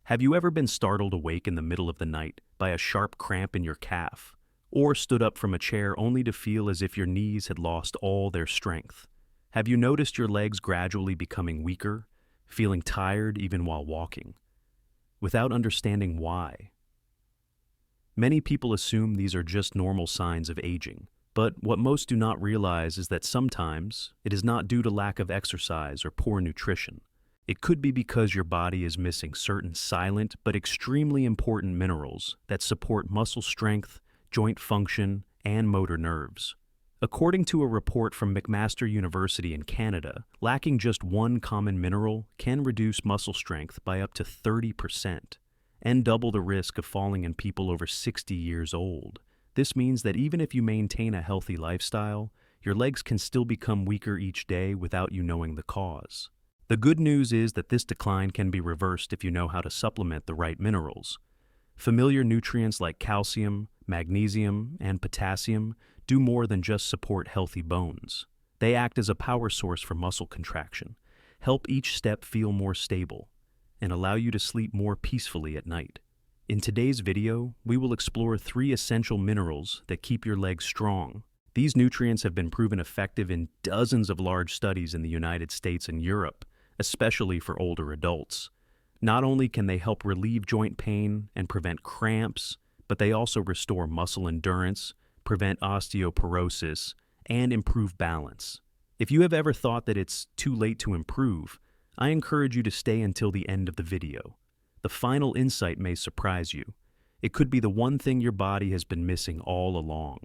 Have you ever been startled awake in the middle of the night by a sharp cramp in your calf? Or stood up from a chair only to feel as if your knees had lost all their strength? Have you noticed your legs gradually becoming weaker, feeling tired even while walking, without understanding why? Many people assume these are just normal signs of aging, but what most do not realize is that sometimes it is not due to lack of exercise or poor nutrition. It could be because your body is missing certain silent but extremely important minerals that support muscle strength, joint function, and motor nerves. According to a report from McMaster University in Canada, lacking just one common mineral can reduce muscle strength by up to 30% and double the risk of falling in people over 60 years old. This means that even if you maintain a healthy lifestyle, your legs can still become weaker each day without you knowing the cause. The good news is that this decline can be reversed if you know how to supplement the right minerals. Familiar nutrients like calcium, magnesium, and potassium do more than just support healthy bones. They act as a power source for muscle contraction, help each step feel more stable, and allow you to sleep more peacefully at night. In today's video, we will explore 3 essential minerals that keep your legs strong. These nutrients have been proven effective in dozens of large studies in the United States and Europe, especially for older adults. Not only can they help relieve joint pain and prevent cramps, but they also restore muscle endurance, prevent osteoporosis, and improve balance. If you have ever thought that it's too late to improve, I encourage you to stay until the end of the video. The final insight may surprise you. It could be the one thing your body has been missing all along.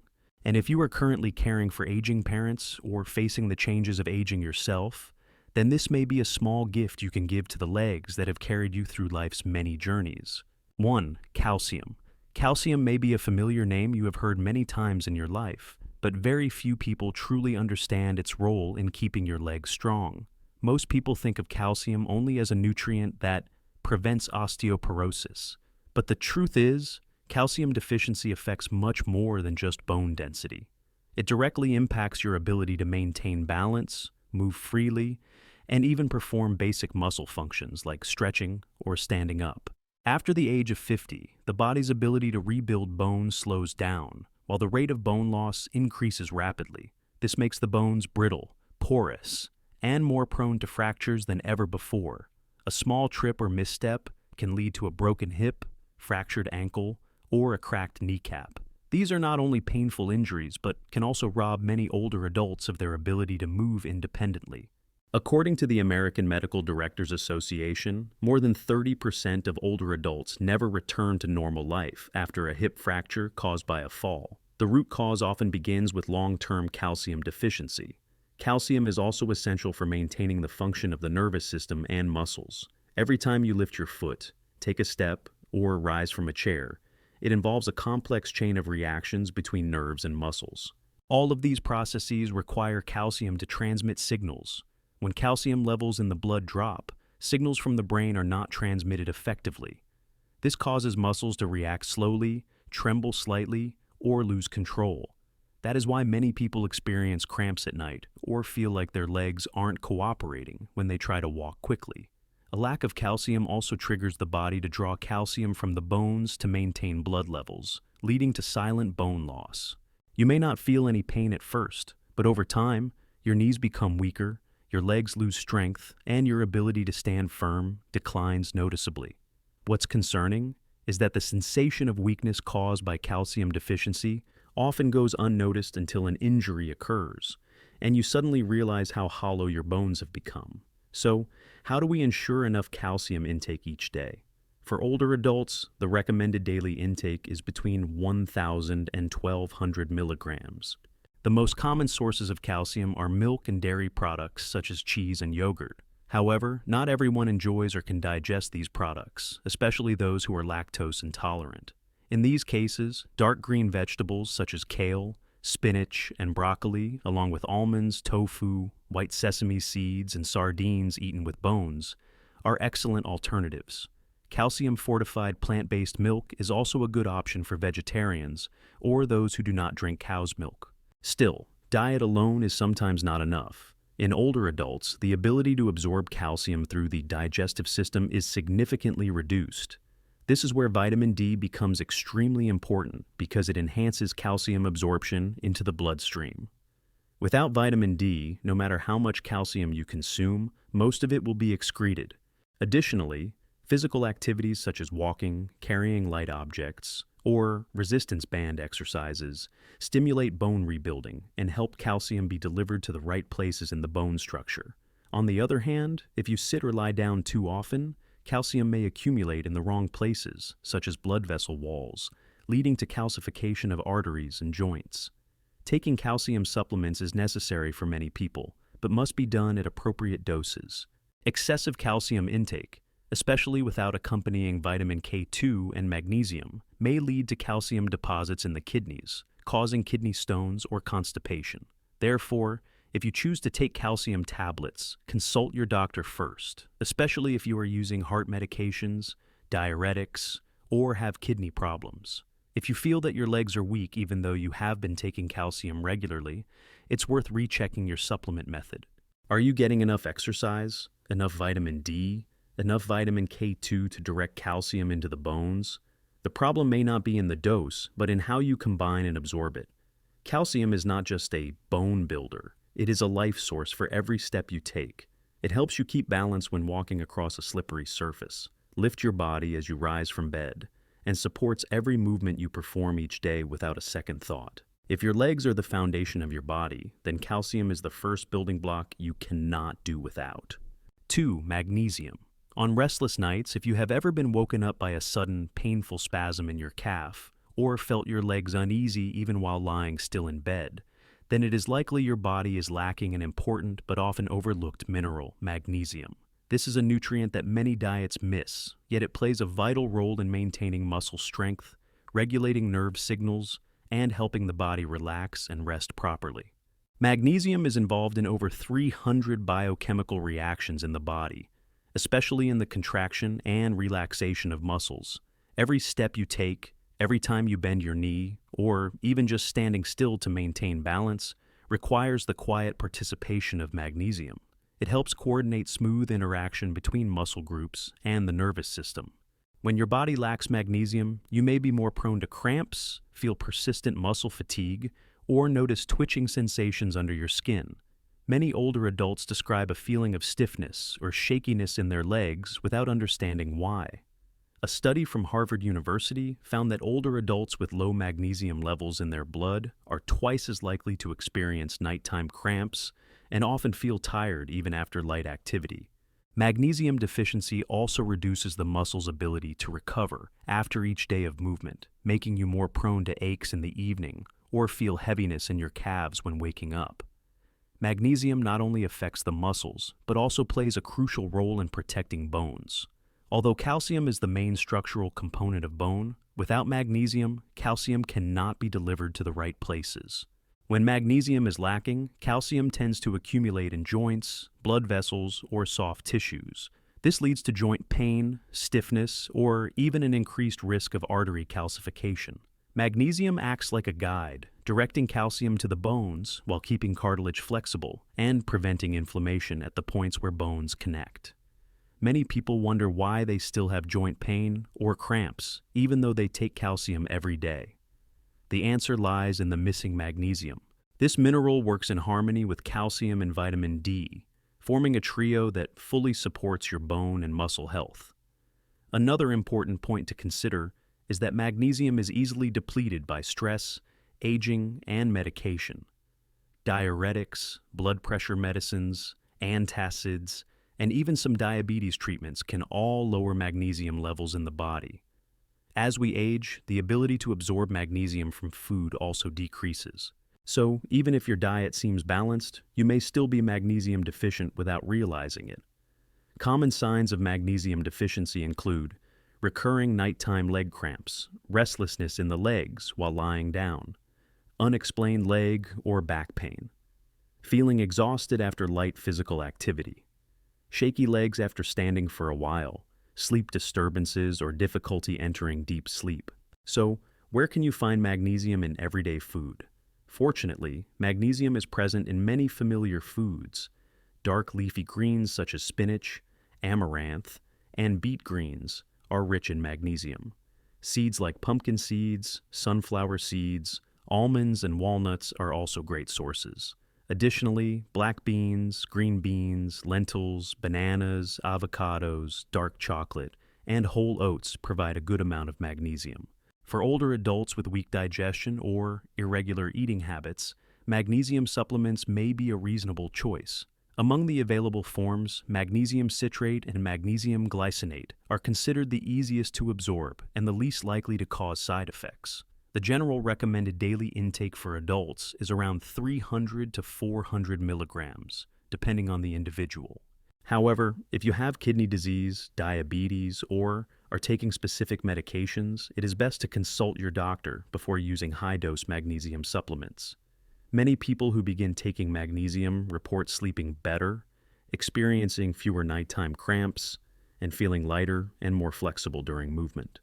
And if you are currently caring for aging parents or facing the changes of aging yourself, then this may be a small gift you can give to the legs that have carried you through life's many journeys. 1. Calcium. Calcium may be a familiar name you have heard many times in your life, but very few people truly understand its role in keeping your legs strong. Most people think of calcium only as a nutrient that prevents osteoporosis. But the truth is, calcium deficiency affects much more than just bone density. It directly impacts your ability to maintain balance, move freely, and even perform basic muscle functions like stretching or standing up. After the age of 50, the body's ability to rebuild bones slows down, while the rate of bone loss increases rapidly. This makes the bones brittle, porous, and more prone to fractures than ever before. A small trip or misstep can lead to a broken hip, fractured ankle, or a cracked kneecap. These are not only painful injuries, but can also rob many older adults of their ability to move independently. According to the American Medical Directors Association, more than 30% of older adults never return to normal life after a hip fracture caused by a fall. The root cause often begins with long-term calcium deficiency. Calcium is also essential for maintaining the function of the nervous system and muscles. Every time you lift your foot, take a step, or rise from a chair, it involves a complex chain of reactions between nerves and muscles. All of these processes require calcium to transmit signals. When calcium levels in the blood drop, signals from the brain are not transmitted effectively. This causes muscles to react slowly, tremble slightly, or lose control. That is why many people experience cramps at night or feel like their legs aren't cooperating when they try to walk quickly. A lack of calcium also triggers the body to draw calcium from the bones to maintain blood levels, leading to silent bone loss. You may not feel any pain at first, but over time, your knees become weaker, your legs lose strength, and your ability to stand firm declines noticeably. What's concerning is that the sensation of weakness caused by calcium deficiency often goes unnoticed until an injury occurs, and you suddenly realize how hollow your bones have become. So, how do we ensure enough calcium intake each day? For older adults, the recommended daily intake is between 1,000 and 1,200 milligrams. The most common sources of calcium are milk and dairy products such as cheese and yogurt. However, not everyone enjoys or can digest these products, especially those who are lactose intolerant. In these cases, dark green vegetables such as kale, spinach, and broccoli, along with almonds, tofu, white sesame seeds, and sardines eaten with bones, are excellent alternatives. Calcium-fortified plant-based milk is also a good option for vegetarians or those who do not drink cow's milk. Still, diet alone is sometimes not enough. In older adults, the ability to absorb calcium through the digestive system is significantly reduced. This is where vitamin D becomes extremely important because it enhances calcium absorption into the bloodstream. Without vitamin D, no matter how much calcium you consume, most of it will be excreted. Additionally, physical activities such as walking, carrying light objects, or resistance band exercises stimulate bone rebuilding and help calcium be delivered to the right places in the bone structure. On the other hand, if you sit or lie down too often, calcium may accumulate in the wrong places, such as blood vessel walls, leading to calcification of arteries and joints. Taking calcium supplements is necessary for many people, but must be done at appropriate doses. Excessive calcium intake, especially without accompanying vitamin K2 and magnesium, may lead to calcium deposits in the kidneys, causing kidney stones or constipation. Therefore, if you choose to take calcium tablets, consult your doctor first, especially if you are using heart medications, diuretics, or have kidney problems. If you feel that your legs are weak even though you have been taking calcium regularly, it's worth rechecking your supplement method. Are you getting enough exercise, enough vitamin D, enough vitamin K2 to direct calcium into the bones? The problem may not be in the dose, but in how you combine and absorb it. Calcium is not just a bone builder, it is a life source for every step you take. It helps you keep balance when walking across a slippery surface, lift your body as you rise from bed, and supports every movement you perform each day without a second thought. If your legs are the foundation of your body, then calcium is the first building block you cannot do without. 2. Magnesium. On restless nights, if you have ever been woken up by a sudden, painful spasm in your calf, or felt your legs uneasy even while lying still in bed, then it is likely your body is lacking an important but often overlooked mineral, magnesium. This is a nutrient that many diets miss, yet it plays a vital role in maintaining muscle strength, regulating nerve signals, and helping the body relax and rest properly. Magnesium is involved in over 300 biochemical reactions in the body, especially in the contraction and relaxation of muscles. Every step you take, every time you bend your knee, or even just standing still to maintain balance, requires the quiet participation of magnesium. It helps coordinate smooth interaction between muscle groups and the nervous system. When your body lacks magnesium, you may be more prone to cramps, feel persistent muscle fatigue, or notice twitching sensations under your skin. Many older adults describe a feeling of stiffness or shakiness in their legs without understanding why. A study from Harvard University found that older adults with low magnesium levels in their blood are twice as likely to experience nighttime cramps and often feel tired even after light activity. Magnesium deficiency also reduces the muscle's ability to recover after each day of movement, making you more prone to aches in the evening or feel heaviness in your calves when waking up. Magnesium not only affects the muscles, but also plays a crucial role in protecting bones. Although calcium is the main structural component of bone, without magnesium, calcium cannot be delivered to the right places. When magnesium is lacking, calcium tends to accumulate in joints, blood vessels, or soft tissues. This leads to joint pain, stiffness, or even an increased risk of artery calcification. Magnesium acts like a guide, directing calcium to the bones while keeping cartilage flexible and preventing inflammation at the points where bones connect. Many people wonder why they still have joint pain or cramps, even though they take calcium every day. The answer lies in the missing magnesium. This mineral works in harmony with calcium and vitamin D, forming a trio that fully supports your bone and muscle health. Another important point to consider is that magnesium is easily depleted by stress, aging, and medication. Diuretics, blood pressure medicines, antacids, and even some diabetes treatments can all lower magnesium levels in the body. As we age, the ability to absorb magnesium from food also decreases. So, even if your diet seems balanced, you may still be magnesium deficient without realizing it. Common signs of magnesium deficiency include recurring nighttime leg cramps, restlessness in the legs while lying down, unexplained leg or back pain, feeling exhausted after light physical activity, shaky legs after standing for a while, sleep disturbances, or difficulty entering deep sleep. So, where can you find magnesium in everyday food? Fortunately, magnesium is present in many familiar foods, Dark leafy greens such as spinach, amaranth, and beet greens are rich in magnesium. Seeds like pumpkin seeds, sunflower seeds, almonds, and walnuts are also great sources. Additionally, black beans, green beans, lentils, bananas, avocados, dark chocolate, and whole oats provide a good amount of magnesium. For older adults with weak digestion or irregular eating habits, magnesium supplements may be a reasonable choice. Among the available forms, magnesium citrate and magnesium glycinate are considered the easiest to absorb and the least likely to cause side effects. The general recommended daily intake for adults is around 300 to 400 milligrams, depending on the individual. However, if you have kidney disease, diabetes, or are taking specific medications, it is best to consult your doctor before using high-dose magnesium supplements. Many people who begin taking magnesium report sleeping better, experiencing fewer nighttime cramps, and feeling lighter and more flexible during movement.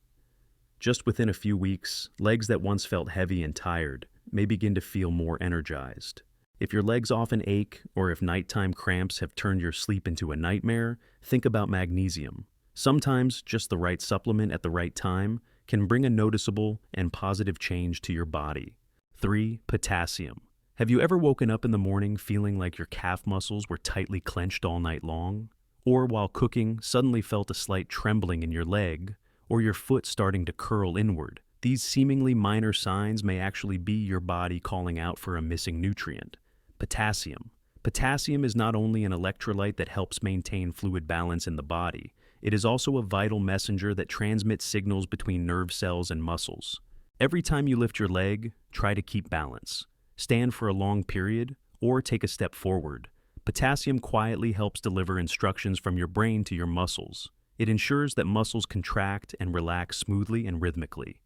Just within a few weeks, legs that once felt heavy and tired may begin to feel more energized. If your legs often ache or if nighttime cramps have turned your sleep into a nightmare, think about magnesium. Sometimes just the right supplement at the right time can bring a noticeable and positive change to your body. 3. Potassium. Have you ever woken up in the morning feeling like your calf muscles were tightly clenched all night long? Or while cooking, suddenly felt a slight trembling in your leg, or your foot starting to curl inward? These seemingly minor signs may actually be your body calling out for a missing nutrient. Potassium. Potassium is not only an electrolyte that helps maintain fluid balance in the body, it is also a vital messenger that transmits signals between nerve cells and muscles. Every time you lift your leg, try to keep balance. Stand for a long period, or take a step forward. Potassium quietly helps deliver instructions from your brain to your muscles. It ensures that muscles contract and relax smoothly and rhythmically.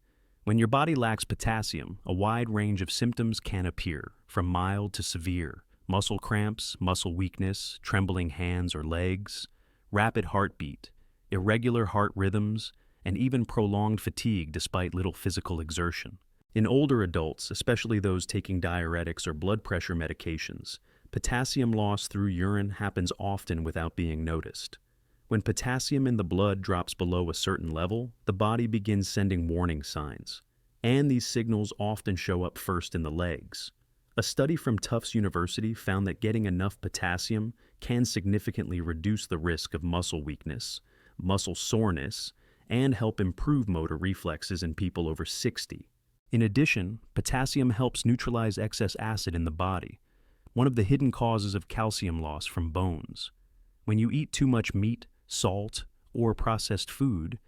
When your body lacks potassium, a wide range of symptoms can appear, from mild to severe: muscle cramps, muscle weakness, trembling hands or legs, rapid heartbeat, irregular heart rhythms, and even prolonged fatigue despite little physical exertion. In older adults, especially those taking diuretics or blood pressure medications, potassium loss through urine happens often without being noticed. When potassium in the blood drops below a certain level, the body begins sending warning signs, and these signals often show up first in the legs. A study from Tufts University found that getting enough potassium can significantly reduce the risk of muscle weakness, muscle soreness, and help improve motor reflexes in people over 60. In addition, potassium helps neutralize excess acid in the body, one of the hidden causes of calcium loss from bones. When you eat too much meat, salt, or processed food,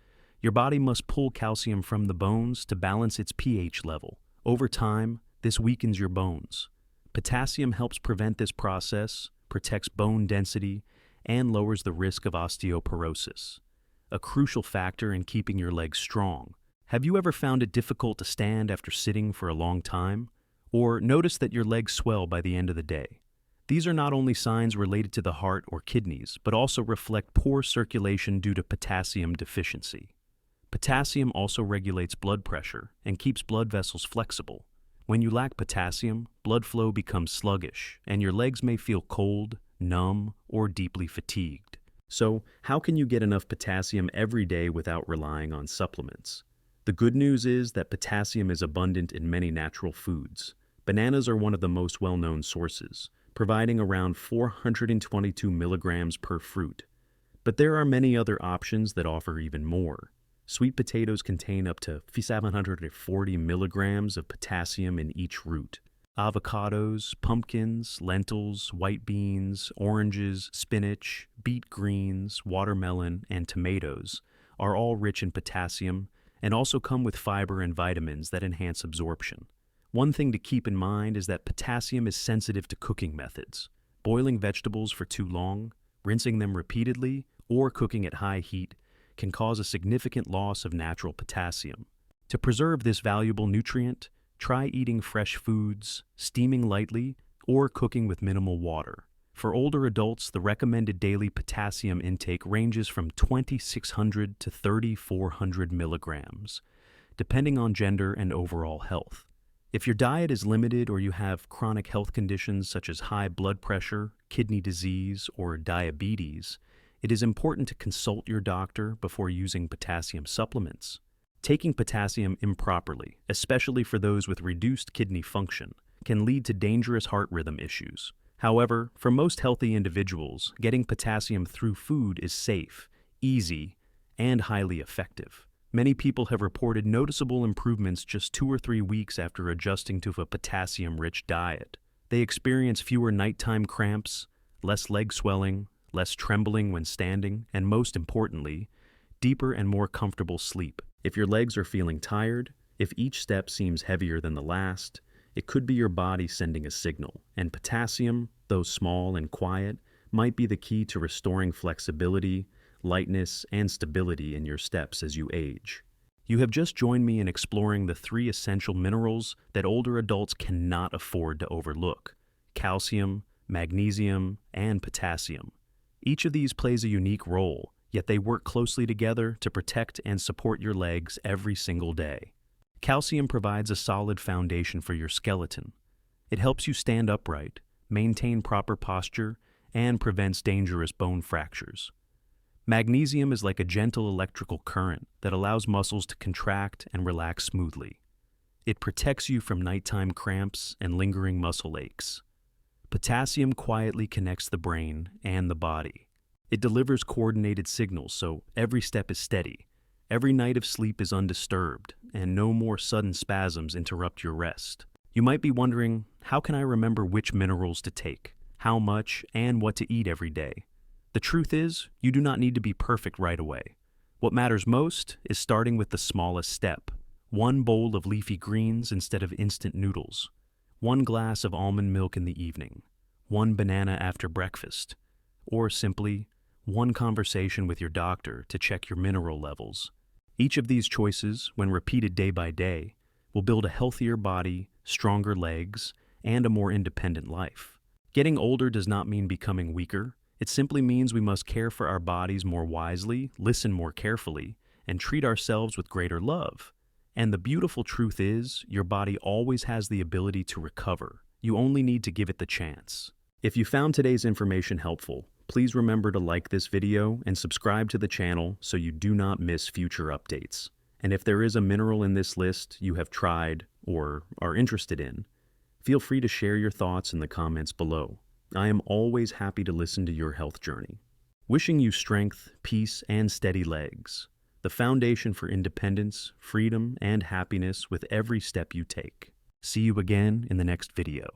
your body must pull calcium from the bones to balance its pH level. Over time, this weakens your bones. Potassium helps prevent this process, protects bone density, and lowers the risk of osteoporosis, a crucial factor in keeping your legs strong. Have you ever found it difficult to stand after sitting for a long time? Or noticed that your legs swell by the end of the day? These are not only signs related to the heart or kidneys, but also reflect poor circulation due to potassium deficiency. Potassium also regulates blood pressure and keeps blood vessels flexible. When you lack potassium, blood flow becomes sluggish, and your legs may feel cold, numb, or deeply fatigued. So, how can you get enough potassium every day without relying on supplements? The good news is that potassium is abundant in many natural foods. Bananas are one of the most well-known sources, providing around 422 milligrams per fruit. But there are many other options that offer even more. Sweet potatoes contain up to 740 milligrams of potassium in each root. Avocados, pumpkins, lentils, white beans, oranges, spinach, beet greens, watermelon, and tomatoes are all rich in potassium and also come with fiber and vitamins that enhance absorption. One thing to keep in mind is that potassium is sensitive to cooking methods. Boiling vegetables for too long, rinsing them repeatedly, or cooking at high heat can cause a significant loss of natural potassium. To preserve this valuable nutrient, try eating fresh foods, steaming lightly, or cooking with minimal water. For older adults, the recommended daily potassium intake ranges from 2,600 to 3,400 milligrams, depending on gender and overall health. If your diet is limited or you have chronic health conditions such as high blood pressure, kidney disease, or diabetes, it is important to consult your doctor before using potassium supplements. Taking potassium improperly, especially for those with reduced kidney function, can lead to dangerous heart rhythm issues. However, for most healthy individuals, getting potassium through food is safe, easy, and highly effective. Many people have reported noticeable improvements just 2 or 3 weeks after adjusting to a potassium-rich diet. They experience fewer nighttime cramps, less leg swelling, less trembling when standing, and most importantly, deeper and more comfortable sleep. If your legs are feeling tired, if each step seems heavier than the last, it could be your body sending a signal, and potassium, though small and quiet, might be the key to restoring flexibility, lightness, and stability in your steps as you age. You have just joined me in exploring the 3 essential minerals that older adults cannot afford to overlook: calcium, magnesium, and potassium. Each of these plays a unique role, yet they work closely together to protect and support your legs every single day. Calcium provides a solid foundation for your skeleton. It helps you stand upright, maintain proper posture, and prevents dangerous bone fractures. Magnesium is like a gentle electrical current that allows muscles to contract and relax smoothly. It protects you from nighttime cramps and lingering muscle aches. Potassium quietly connects the brain and the body. It delivers coordinated signals so every step is steady, every night of sleep is undisturbed, and no more sudden spasms interrupt your rest. You might be wondering, how can I remember which minerals to take, how much, and what to eat every day? The truth is, you do not need to be perfect right away. What matters most is starting with the smallest step: 1 bowl of leafy greens instead of instant noodles, 1 glass of almond milk in the evening, 1 banana after breakfast, or simply 1 conversation with your doctor to check your mineral levels. Each of these choices, when repeated day by day, will build a healthier body, stronger legs, and a more independent life. Getting older does not mean becoming weaker. It simply means we must care for our bodies more wisely, listen more carefully, and treat ourselves with greater love. And the beautiful truth is, your body always has the ability to recover. You only need to give it the chance. If you found today's information helpful, please remember to like this video and subscribe to the channel so you do not miss future updates. And if there is a mineral in this list you have tried or are interested in, feel free to share your thoughts in the comments below. I am always happy to listen to your health journey. Wishing you strength, peace, and steady legs, the foundation for independence, freedom, and happiness with every step you take. See you again in the next video.